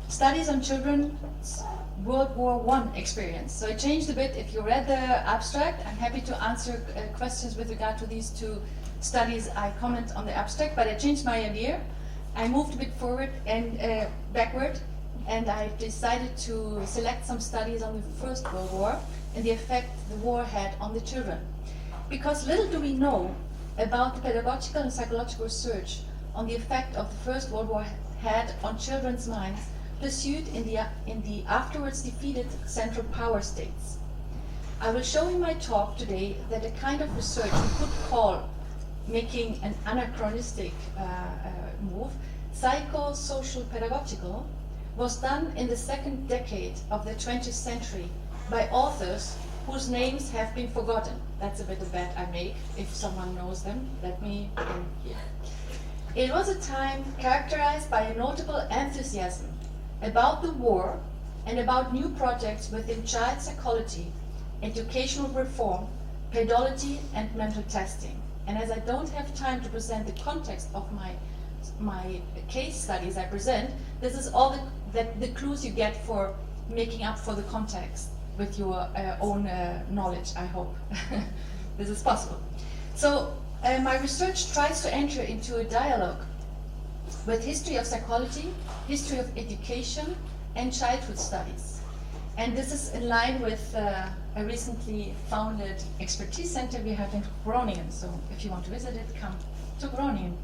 studies on children's World War I experience. So I changed a bit. If you read the abstract, I'm happy to answer questions with regard to these two studies. I comment on the abstract, but I changed my idea. I moved a bit forward and backward, and I decided to select some studies on the First World War and the effect the war had on the children. Because little do we know about the pedagogical and psychological research on the effect of the First World War had on children's minds pursued in the afterwards defeated Central Power States. I will show in my talk today that a kind of research we could call, making an anachronistic move, psychosocial pedagogical, was done in the second decade of the 20th century by authors whose names have been forgotten. That's a bit of bet I make. If someone knows them, let me in here. It was a time characterized by a notable enthusiasm about the war and about new projects within child psychology, educational reform, pedology, and mental testing. And as I don't have time to present the context of my case studies I present, this is all the clues you get for making up for the context with your own knowledge, I hope. This is possible. So my research tries to enter into a dialogue with history of psychology, history of education, and childhood studies. And this is in line with a recently founded expertise center we have in Groningen. So if you want to visit it, come to Groningen.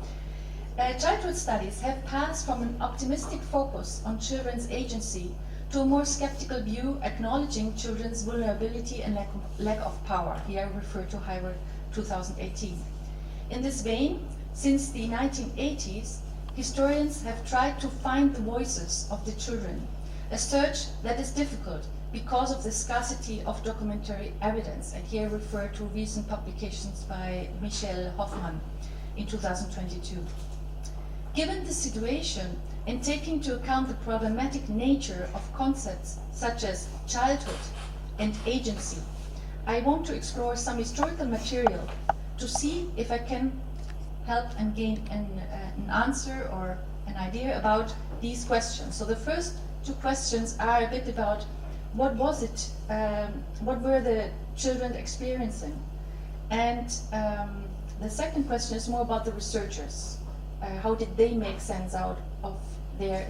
Childhood studies have passed from an optimistic focus on children's agency to a more skeptical view, acknowledging children's vulnerability and lack of power. Here I refer to Harvard 2018. In this vein, since the 1980s, historians have tried to find the voices of the children, a search that is difficult because of the scarcity of documentary evidence. And here I refer to recent publications by Michel Hoffman in 2022. Given the situation, and taking into account the problematic nature of concepts such as childhood and agency, I want to explore some historical material to see if I can help and gain an answer or an idea about these questions. So the first two questions are a bit about what was it, what were the children experiencing? And the second question is more about the researchers. How did they make sense out of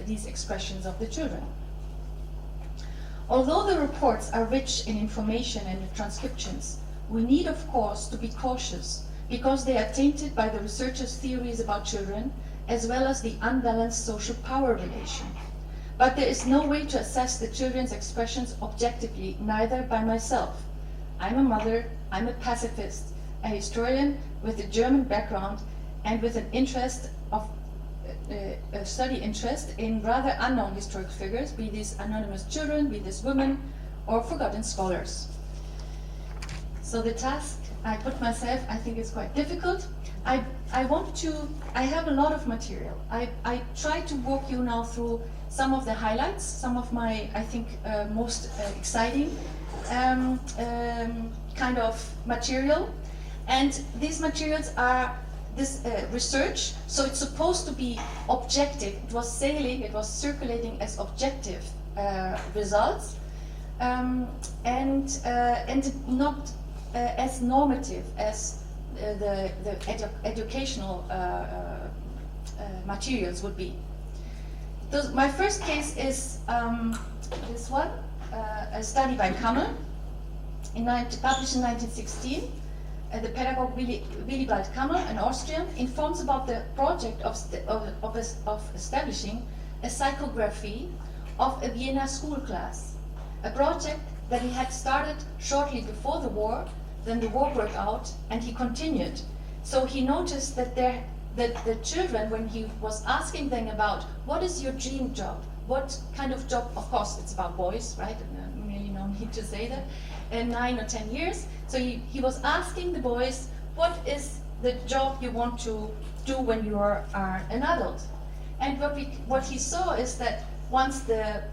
these expressions of the children? Although the reports are rich in information and transcriptions, we need, of course, to be cautious because they are tainted by the researchers' theories about children, as well as the unbalanced social power relation. But there is no way to assess the children's expressions objectively, neither by myself. I'm a mother, I'm a pacifist, a historian with a German background, and with an interest of a study interest in rather unknown historic figures, be these anonymous children, be these women, or forgotten scholars. So the task I put myself, I think, is quite difficult. I have a lot of material. I try to walk you now through some of the highlights, some of my, I think, most exciting kind of material. And these materials are this research, so it's supposed to be objective. It was circulating as objective results, and not as normative as the educational materials would be. My first case is this one, a study by Kamel, published in 1916. The pedagogue Willibald Kamel, an Austrian, informs about the project of establishing a psychography of a Vienna school class, a project that he had started shortly before the war. Then the war broke out, and he continued. So he noticed that the children, when he was asking them about what is your dream job, what kind of job, of course it's about boys, right? Really no need to say that. 9 or 10 years. So he was asking the boys, what is the job you want to do when you are an adult? And what he saw is that once the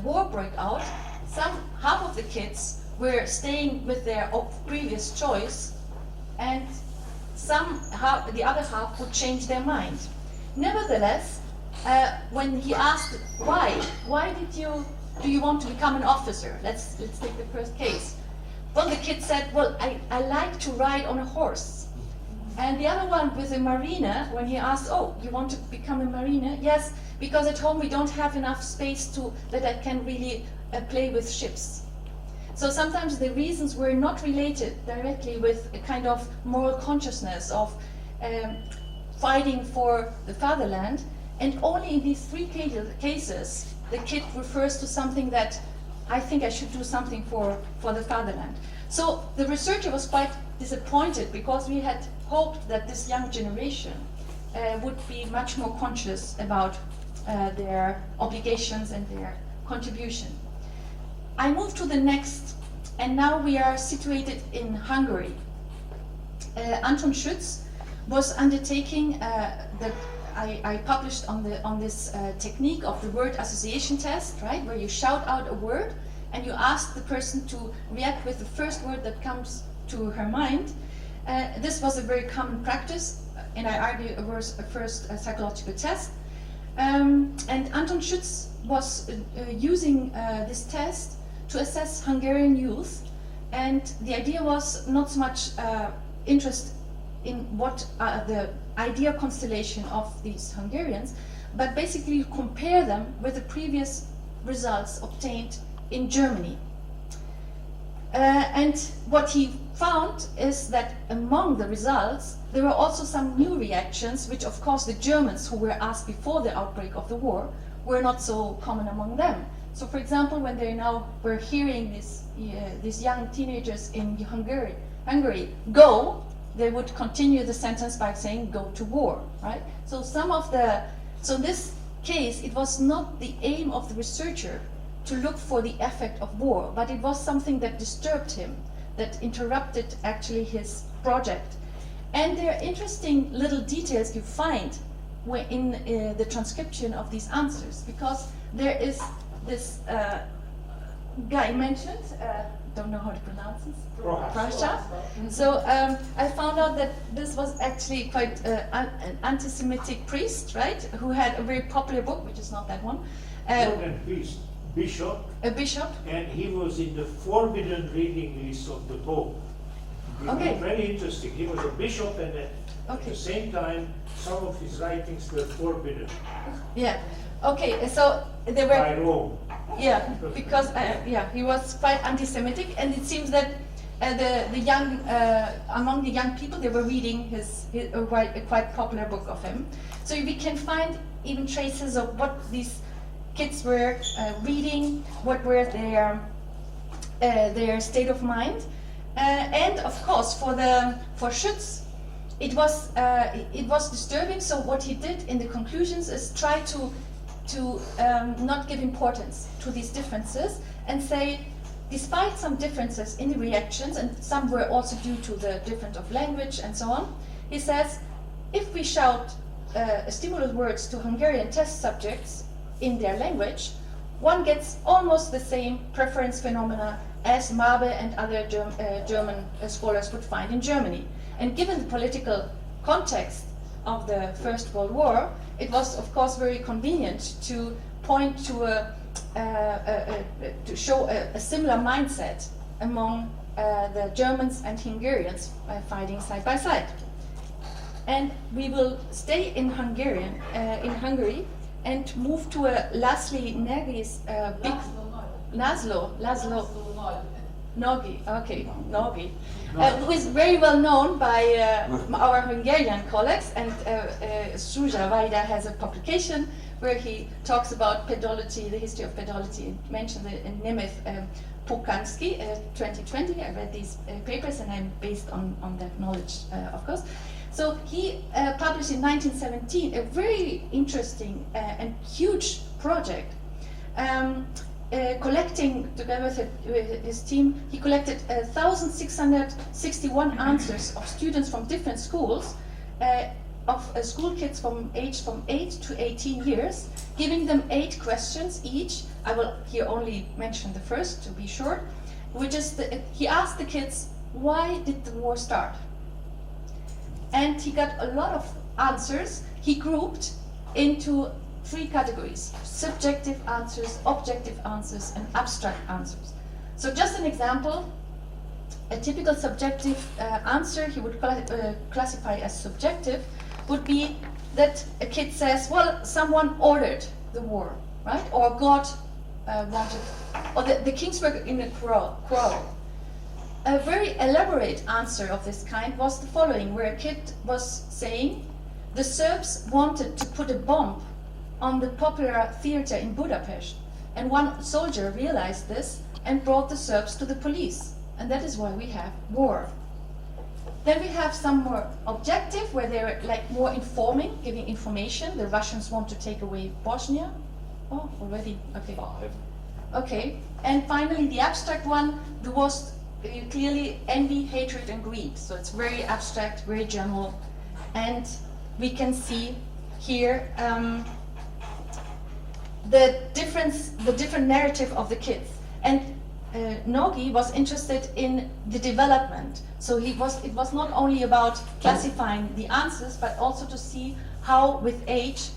war broke out, half of the kids were staying with their previous choice, and the other half would change their mind. Nevertheless, when he asked why do you want to become an officer? Let's take the first case. Well, the kid said, well, I like to ride on a horse. And the other one with a marina, when he asked, oh, you want to become a marina? Yes, because at home we don't have enough space that I can really play with ships. So sometimes the reasons were not related directly with a kind of moral consciousness of fighting for the fatherland, and only in these three cases the kid refers to something that I think I should do something for the fatherland. So the researcher was quite disappointed because we had hoped that this young generation would be much more conscious about their obligations and their contribution. I moved to the next, and now we are situated in Hungary. Anton Schütz was undertaking that I published on this technique of the word association test, right, where you shout out a word and you ask the person to react with the first word that comes to her mind. This was a very common practice, and I argue it was a first psychological test. And Anton Schütz was using this test to assess Hungarian youth, and the idea was not so much interest in what the idea constellation of these Hungarians, but basically compare them with the previous results obtained in Germany. And what he found is that among the results there were also some new reactions, which of course the Germans who were asked before the outbreak of the war were not so common among them. So for example, when they now were hearing these young teenagers in Hungary go, they would continue the sentence by saying go to war, right? So so in this case it was not the aim of the researcher to look for the effect of war, but it was something that disturbed him, that interrupted actually his project. And there are interesting little details you find in the transcription of these answers, because there is this guy mentioned, don't know how to pronounce this, Prasha. So I found out that this was actually quite an anti-Semitic priest, right, who had a very popular book, which is not that one. More than priest, bishop. A bishop. And he was in the forbidden reading list of the Pope. Okay. Very interesting. He was a bishop, and at the same time, some of his writings were forbidden. Yeah. Okay. So they were. By Rome. Yeah, because he was quite anti-Semitic, and it seems that the young among the young people they were reading a quite popular book of him. So we can find even traces of what these kids were reading, what were their state of mind, and of course for Schütz it was disturbing. So what he did in the conclusions is try to not give importance to these differences and say, despite some differences in the reactions, and some were also due to the difference of language and so on, he says, if we shout stimulus words to Hungarian test subjects in their language, one gets almost the same preference phenomena as Mabe and other German scholars would find in Germany. And given the political context of the First World War, it was of course very convenient to point to to show a similar mindset among the Germans and Hungarians fighting side by side. And we will stay in Hungary and move to Laszlo Nagy's big Laszlo Nagy, okay, Nagy, who is very well known by our Hungarian colleagues, and Zsuzsa Vajda has a publication where he talks about pedology, the history of pedology, and mentioned the Nemeth Pukanski, 2020. I read these papers and I'm based on that knowledge, of course. So he published in 1917 a very interesting and huge project. Collecting, together with his team, he collected 1,661 answers of students from different schools, of school kids from 8 to 18 years, giving them 8 questions each. I will here only mention the first to be short, which is he asked the kids, why did the war start? And he got a lot of answers. He grouped into three categories: subjective answers, objective answers, and abstract answers. So just an example, a typical subjective answer he would classify as subjective would be that a kid says, well, someone ordered the war, right? Or God wanted, or the kings were in a quarrel. A very elaborate answer of this kind was the following, where a kid was saying, the Serbs wanted to put a bomb on the popular theater in Budapest, and one soldier realized this and brought the Serbs to the police, and that is why we have war. Then we have some more objective, where they're like more informing, giving information. The Russians want to take away Bosnia. Oh, already, okay. 5. Okay, and finally the abstract one, there was clearly envy, hatred, and greed. So it's very abstract, very general, and we can see here the different narrative of the kids. And Nogi was interested in the development. So it was not only about classifying the answers, but also to see how with age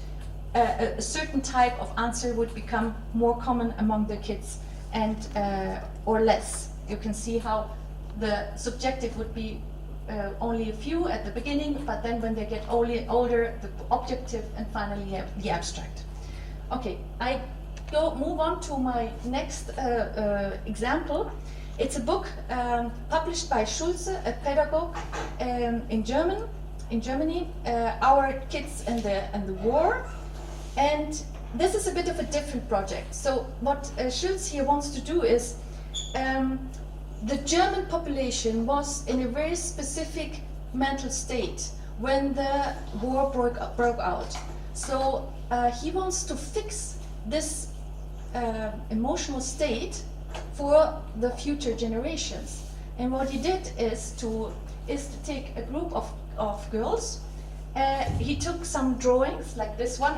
a certain type of answer would become more common among the kids and or less. You can see how the subjective would be only a few at the beginning, but then when they get older, the objective, and finally the abstract. Okay, I move on to my next example. It's a book published by Schulze, a pedagogue in Germany, Our Kids and the War. And this is a bit of a different project. So what Schulze here wants to do is, the German population was in a very specific mental state when the war broke out. So he wants to fix this emotional state for the future generations. And what he did is to take a group of girls. He took some drawings like this one.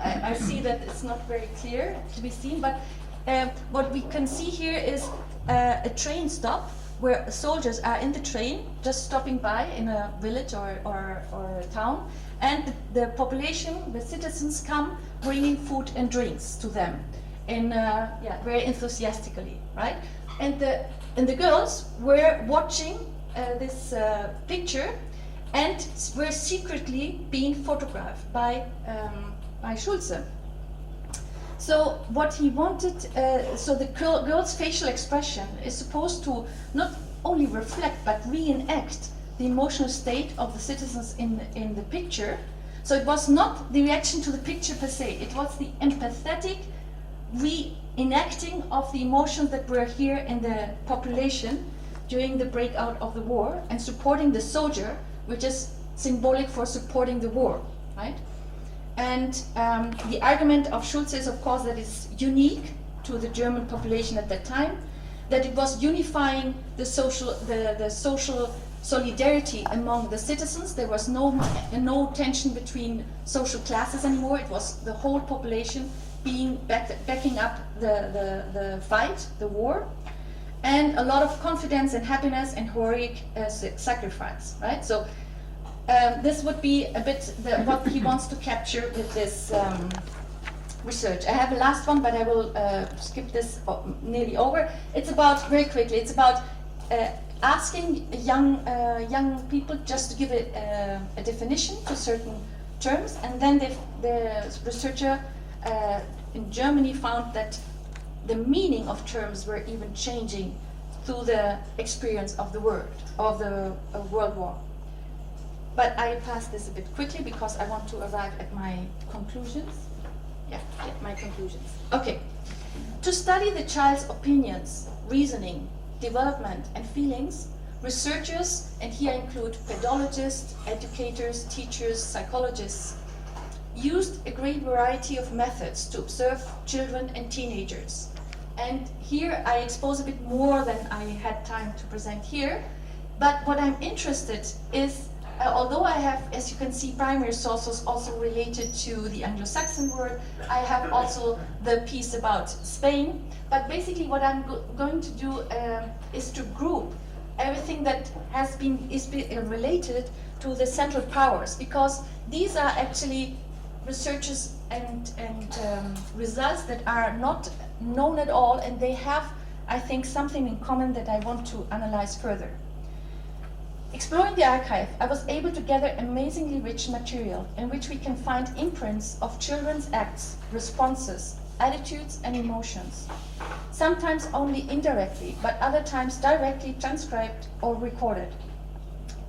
I see that it's not very clear to be seen, but what we can see here is a train stop where soldiers are in the train, just stopping by in a village or a town, and the population, the citizens, come bringing food and drinks to them, and very enthusiastically, right? And the girls were watching this picture, and were secretly being photographed by Schulze. So what he wanted, so the girl's facial expression is supposed to not only reflect but reenact the emotional state of the citizens in the picture. So it was not the reaction to the picture per se, it was the empathetic reenacting of the emotions that were here in the population during the breakout of the war, and supporting the soldier, which is symbolic for supporting the war, right? And the argument of Schulze is, of course, that it's unique to the German population at that time, that it was unifying the social solidarity among the citizens. There was no tension between social classes anymore. It was the whole population being backing up the fight, the war, and a lot of confidence and happiness and heroic sacrifice, right? So this would be a bit what he wants to capture with this research. I have a last one, but I will skip this nearly over. It's about, very quickly, it's about asking young people just to give a definition to certain terms, and then the researcher in Germany found that the meaning of terms were even changing through the experience of the World War. But I pass this a bit quickly because I want to arrive at my conclusions. My conclusions. Okay. To study the child's opinions, reasoning, development, and feelings, researchers, and here I include pedologists, educators, teachers, psychologists, used a great variety of methods to observe children and teenagers. And here I expose a bit more than I had time to present here. But what I'm interested is, although I have, as you can see, primary sources also related to the Anglo-Saxon world, I have also the piece about Spain. But basically what I'm going to do is to group everything that is related to the Central Powers, because these are actually researches and results that are not known at all, and they have, I think, something in common that I want to analyze further. Exploring the archive, I was able to gather amazingly rich material in which we can find imprints of children's acts, responses, attitudes and emotions, sometimes only indirectly, but other times directly transcribed or recorded.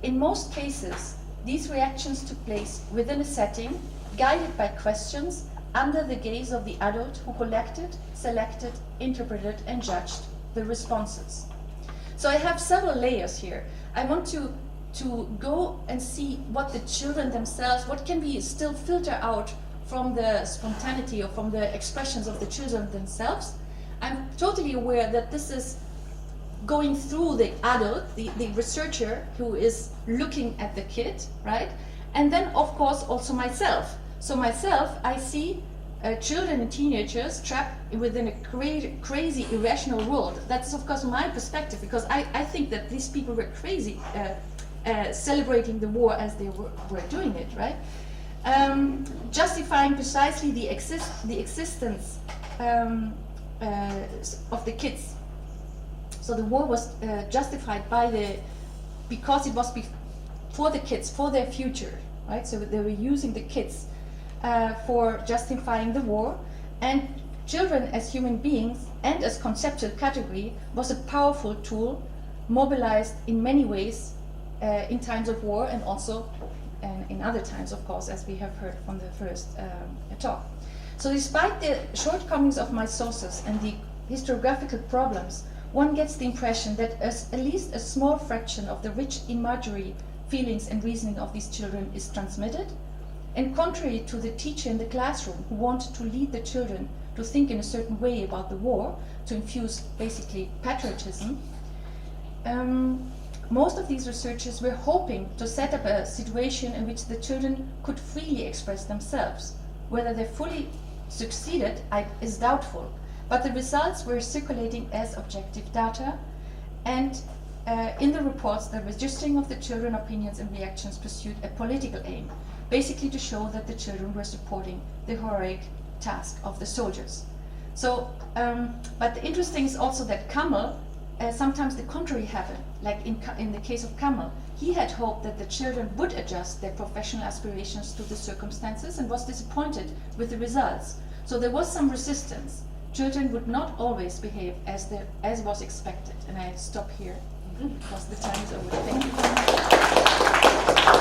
In most cases, these reactions took place within a setting, guided by questions, under the gaze of the adult who collected, selected, interpreted and judged the responses. So I have several layers here. I want to go and see what the children themselves, what can we still filter out from the spontaneity or from the expressions of the children themselves. I'm totally aware that this is going through the adult, the researcher who is looking at the kid, right? And then of course also myself. So myself, I see children and teenagers trapped within a crazy, irrational world. That's of course my perspective, because I think that these people were crazy celebrating the war as they were doing it, right? Justifying precisely the existence of the kids. So the war was justified because it was for the kids, for their future, right? So they were using the kids for justifying the war, and children as human beings and as conceptual category was a powerful tool mobilized in many ways in times of war and also in other times, of course, as we have heard from the first talk. So despite the shortcomings of my sources and the historiographical problems, one gets the impression that at least a small fraction of the rich imagery, feelings and reasoning of these children is transmitted. And contrary to the teacher in the classroom who wanted to lead the children to think in a certain way about the war, to infuse basically patriotism, most of these researchers were hoping to set up a situation in which the children could freely express themselves. Whether they fully succeeded is doubtful, but the results were circulating as objective data, and in the reports the registering of the children's opinions and reactions pursued a political aim, basically to show that the children were supporting the heroic task of the soldiers. So, but the interesting is also that Kamal, sometimes the contrary happened, like in the case of Kamal. He had hoped that the children would adjust their professional aspirations to the circumstances and was disappointed with the results. So there was some resistance. Children would not always behave as was expected. And I stop here because the time is over. Thank you.